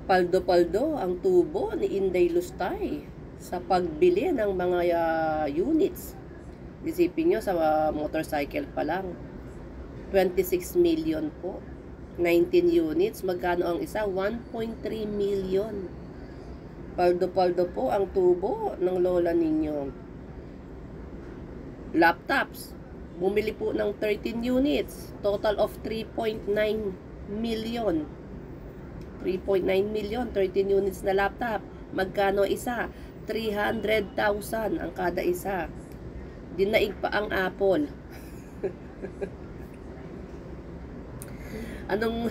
Paldo-paldo ang tubo ni Inday Lustay sa pagbili ng mga units. Isipin nyo, sa motorcycle pa lang, 26 million po. 19 units, magkano ang isa? 1.3 million. Paldo-paldo po ang tubo ng lola ninyo. Laptops, bumili po ng 13 units, total of 3.9 million. 3.9 million, 13 units na laptop. Magkano isa? 300,000 ang kada isa. Dinaig pa ang Apple. Anong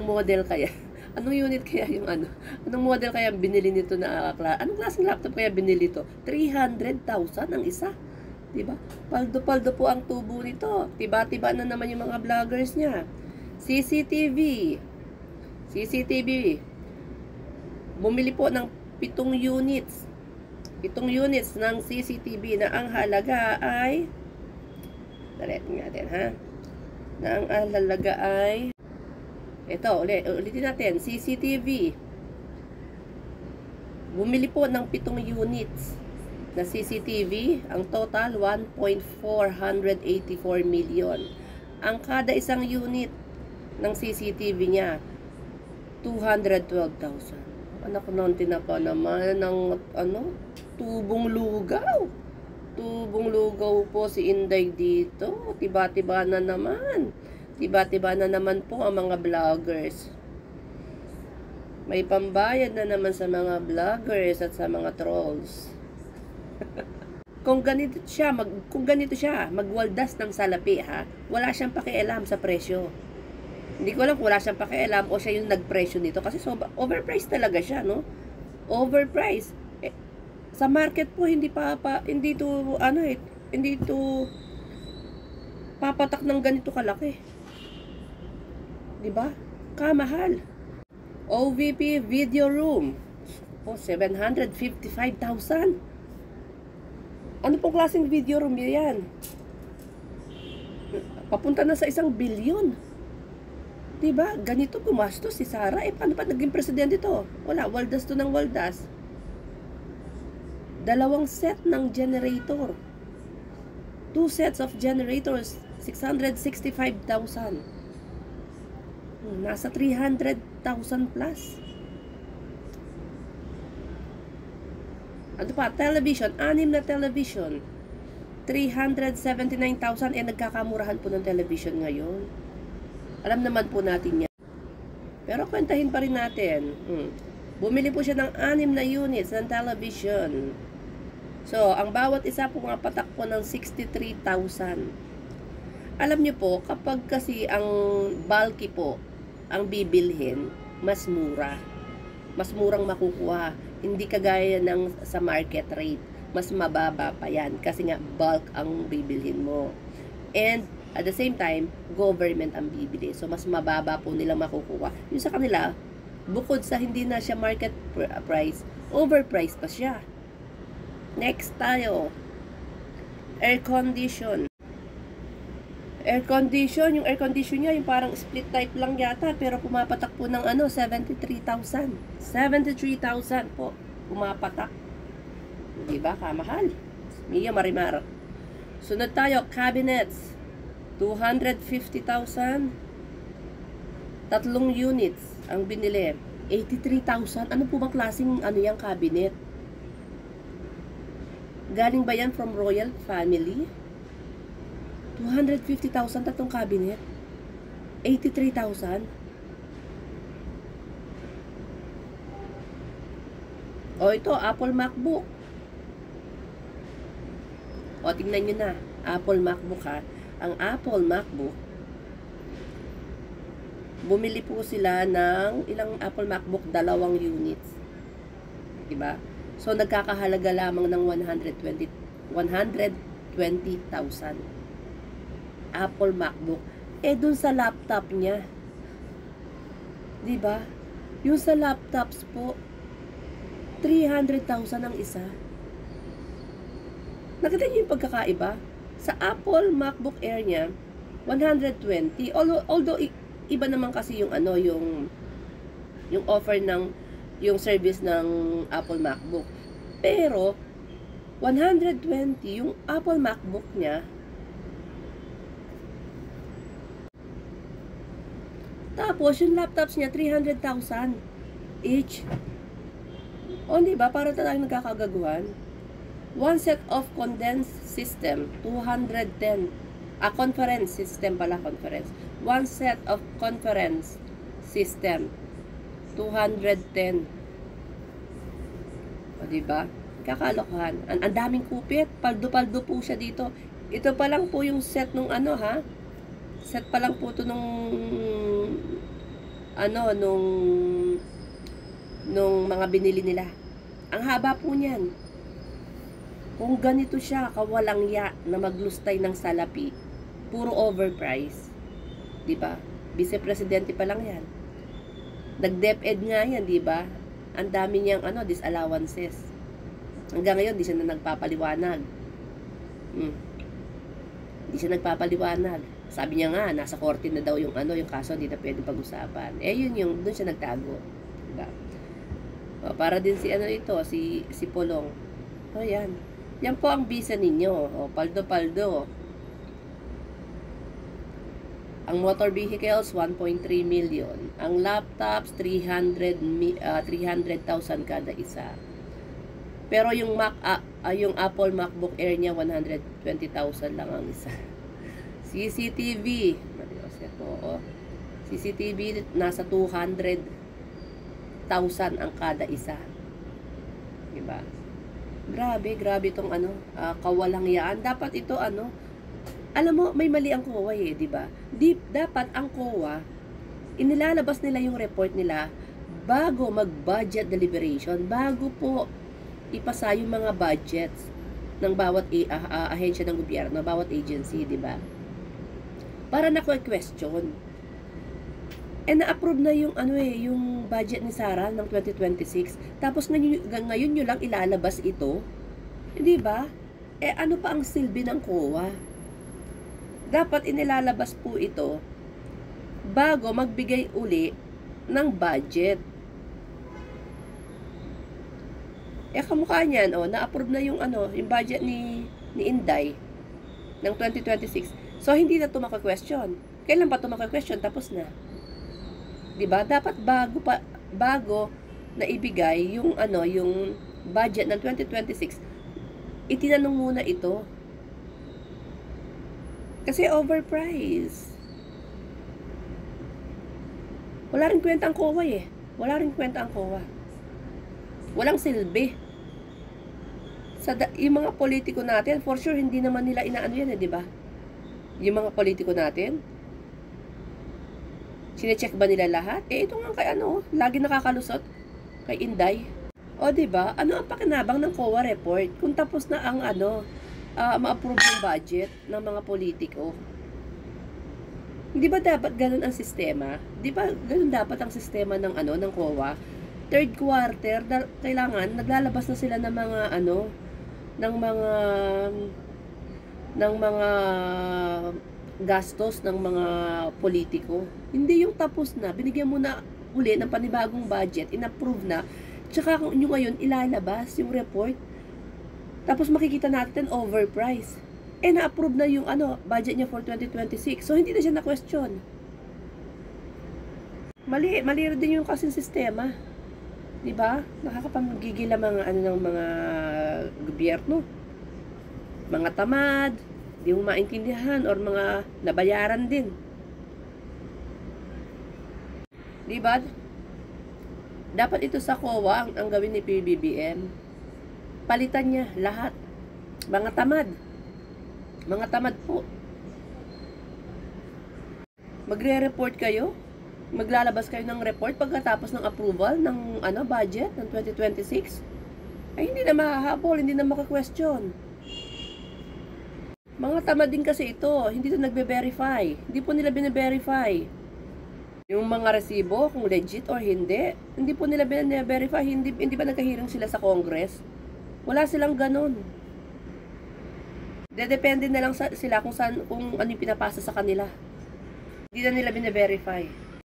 model kaya? Anong unit kaya yung ano? Anong model kaya binili nito na anong klaseng laptop kaya binili to? 300,000 ang isa. Diba? Paldo-paldo po ang tubo nito. Tiba-tiba na naman yung mga vloggers niya. CCTV. Bumili po ng 7 units. 7 units ng CCTV na ang halaga ay dalitin natin ha. Na ang halaga ay ito, ulitin natin. CCTV. Bumili po ng 7 units na CCTV. Ang total 1.484 million. Ang kada isang unit ng CCTV niya 212,000. Anak ko nang tinapa naman ng tubong lugaw. Tubong lugaw po si Inday dito. Tiba-tiba na naman. Tiba-tiba na naman po ang mga vloggers. May pambayad na naman sa mga vloggers at sa mga trolls. Kung ganito siya, magwaldas ng salapi ha, wala siyang pakialam sa presyo. Hindi ko alam kung wala siyang pakialam o siya yung nagpresyo nito kasi overpriced talaga siya, no? Overpriced. Sa market po hindi to papatak ng ganito kalaki. 'Di ba? Kamahal. OVP video room. 755,000. Ano pong klaseng video room 'yan? Papunta na sa 1 bilyon. Diba? Ganito gumastos si Sara. Paano pa naging presidente to? Wala, waldas to ng waldas. 2 set ng generator. 2 sets of generators. 665,000. Nasa 300,000 plus. Ano pa? Television. 6 na television. 379,000. Nagkakamurahan po ng television ngayon. Alam naman po natin yan. Pero kwentahin pa rin natin. Bumili po siya ng 6 na units ng television. So, ang bawat isa po mapatak po ng 63,000. Alam niyo po, kapag kasi ang bulky po, ang bibilhin, mas mura. Mas murang makukuha. Hindi kagaya ng sa market rate. Mas mababa pa yan. Kasi nga, bulk ang bibilhin mo. And, at the same time, government ang bibili. So, mas mababa po nila makukuha. Yung sa kanila, bukod sa hindi na siya market price, overpriced pa siya. Next tayo. Air condition. Air condition, yung air condition niya, yung parang split type lang yata, pero pumapatak po ng 73,000. 73,000 po, pumapatak. Diba, kamahal? Mia Marimar. Sunod tayo, cabinets. 250,000. 3 units ang binili. 83,000. Ano po bang klaseng yung cabinet? Galing ba yan from royal family? 250,000 tatlong cabinet. 83,000. O ito, Apple MacBook. O tingnan nyo na. Apple MacBook ha. Ang Apple MacBook, bumili po sila ng ilang Apple MacBook, 2 units. Diba? So, nagkakahalaga lamang ng 120,000. Apple MacBook. Dun sa laptop niya. Diba? Yung sa laptops po, 300,000 ang isa. Nakita niyo yung pagkakaiba? Sa Apple MacBook Air niya, 120. Although iba naman kasi yung yung offer ng yung service ng Apple MacBook. Pero 120 yung Apple MacBook niya. Tapos yung laptops niya 300,000 each. O di ba, para tayong nagkakagaguhan. One set of condensed system 210. Conference system pala, conference. One set of conference system 210. O diba? Kakalokohan. Ang daming kupit. Paldo-paldo po siya dito. Ito pa lang po yung set nung ano ha. Set pa lang po ito nung nung mga binili nila. Ang haba po niyan. Kung ganito siya, kawalang ya na maglustay ng salapi, puro overprice. Diba? Vice-presidente pa lang yan. Nag-DepEd nga yan, diba? Ang dami niyang disallowances. Hanggang ngayon, di siya na nagpapaliwanag. Di siya nagpapaliwanag. Sabi niya nga, nasa korte na daw yung yung kaso, hindi na pwede pag-usapan. Doon siya nagtago. Diba? O, para din si Polong. O, yan. Yan po ang visa ninyo. O, paldo-paldo. Ang motor vehicles, 1.3 million. Ang laptops, 300,000 kada isa. Pero yung yung Apple MacBook Air niya, 120,000 lang ang isa. CCTV. CCTV, nasa 200,000 ang kada isa. Diba? Grabe itong kawalang yaan. Dapat ito alam mo, may mali ang COA di ba? Dapat ang COA, inilalabas nila yung report nila bago mag-budget deliberation, bago po ipasa yung mga budgets ng bawat ahensya ng gobyerno, bawat agency, di ba? Para na-question. Na-approve na yung yung budget ni Sara ng 2026. Tapos ngayon nyo lang ilalabas ito. Di ba? Ano pa ang silbi ng COA? Dapat inilalabas po ito bago magbigay uli ng budget. Kamukha niyan, na-approve na yung yung budget ni Inday ng 2026. So hindi na ito maka-question. Kailan pa ito maka-question? Tapos na. 'Di ba? Dapat bago na ibigay yung yung budget ng 2026, itinanong muna ito. Kasi overpriced. Wala rin kwenta ang COA Wala rin kwenta ang COA. Walang silbi. Yung mga politiko natin, for sure, hindi naman nila yan di ba? Yung mga politiko natin, sinecheck ba nila lahat? Ito nga kay lagi nakakalusot kay Inday. O di ba? Ano ang pakinabang ng COA report kung tapos na ang ma-approve yung budget ng mga politiko? Hindi ba dapat ganun ang sistema? Di ba ganun dapat ang sistema ng ng COA? Third quarter, kailangan naglalabas na sila ng mga ng mga gastos ng mga politiko. Hindi yung tapos na, binigyan mo na uli ng panibagong budget, in-approve na, tsaka kung nyo ngayon ilalabas yung report, tapos makikita natin overpriced. Na-approve na yung budget niya for 2026. So hindi na siya na-question. Mali rin din yung kasing sistema. 'Di ba? Nakakapagigil ang mga ng mga gobyerno. Mga tamad, di mo maintindihan or mga nabayaran din. 'Di ba? Dapat ito sa COA ang gawin ni PBBM. Palitan niya lahat. Mga tamad. Mga tamad po. Magre-report kayo? Maglalabas kayo ng report pagkatapos ng approval ng budget ng 2026? Ay hindi na mahahabol, hindi na maka-question. Mga tamad din kasi ito, hindi ito nagbe-verify. Hindi po nila bine-verify. Yung mga resibo, kung legit or hindi po nila bine-verify, hindi ba nagkahiring sila sa Congress? Wala silang ganun. Depende na lang sila kung ano yung pinapasa sa kanila. Hindi na nila bine-verify.